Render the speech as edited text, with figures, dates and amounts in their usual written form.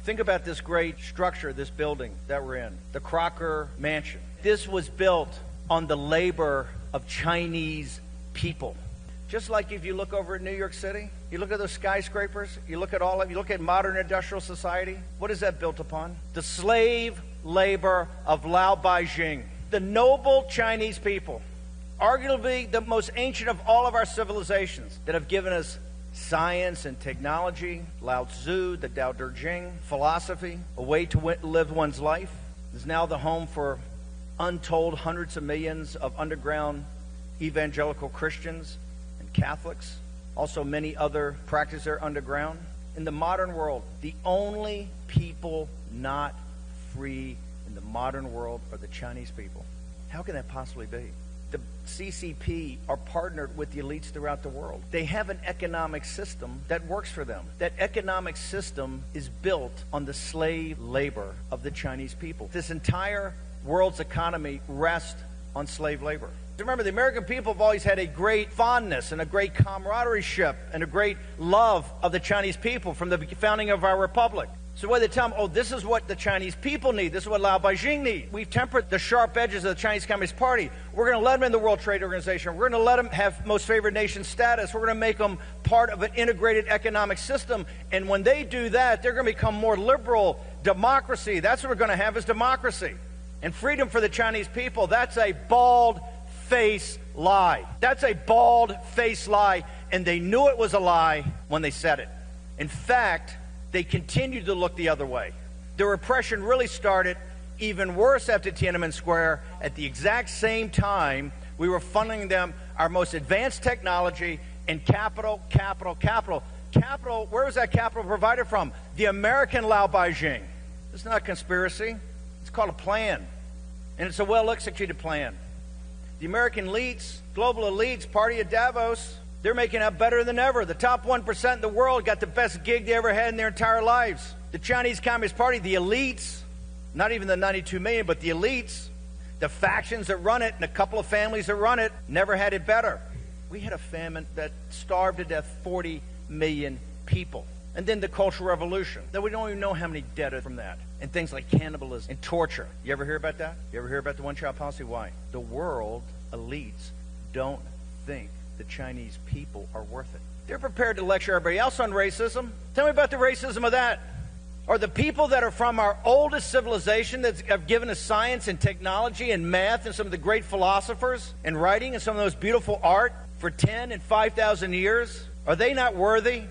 Think about this great structure, this building that we're in, the Crocker Mansion. This was built on the labor of Chinese people. Just like if you look over at New York City, you look at those skyscrapers, you look at modern industrial society, what is that built upon? The slave labor of Lao Beijing, the noble Chinese people, arguably the most ancient of all of our civilizations that have given us science and technology, Lao Tzu, the Tao Te Ching, philosophy, a way to live one's life, is now the home for untold hundreds of millions of underground evangelical Christians and Catholics. Also many other practices are underground. In the modern world, the only people not free in the modern world are the Chinese people. How can that possibly be? The CCP are partnered with the elites throughout the world. They have an economic system that works for them. That economic system is built on the slave labor of the Chinese people. This entire world's economy rests on slave labor. Remember, the American people have always had a great fondness and a great camaraderie and a great love of the Chinese people from the founding of our republic. So when they tell them, oh, this is what the Chinese people need, this is what Lao Beijing need, we've tempered the sharp edges of the Chinese Communist Party. We're going to let them in the World Trade Organization. We're going to let them have most favored nation status. We're going to make them part of an integrated economic system. And when they do that, they're going to become more liberal. Democracy, that's what we're going to have, is democracy. And freedom for the Chinese people, that's a bald-faced lie. That's a bald-faced lie, and they knew it was a lie when they said it. In fact, they continued to look the other way. The repression really started even worse after Tiananmen Square. At the exact same time, we were funding them our most advanced technology and capital. Capital, where was that capital provided from? The American Lao Beijing. It's not a conspiracy. It's called a plan, and it's a well-executed plan. The American elites, global elites, party at Davos, they're making out better than ever. The top 1% in the world got the best gig they ever had in their entire lives. The Chinese Communist Party, the elites, not even the 92 million, but the elites, the factions that run it, and a couple of families that run it, never had it better. We had a famine that starved to death 40 million people. And then the Cultural Revolution, that we don't even know how many dead are from that. And things like cannibalism and torture. You ever hear about that? You ever hear about the one-child policy? Why? The world elites don't think the Chinese people are worth it. They're prepared to lecture everybody else on racism. Tell me about the racism of that. Or the people that are from our oldest civilization that have given us science and technology and math and some of the great philosophers and writing and some of those beautiful art for 10 and 5,000 years. Are they not worthy?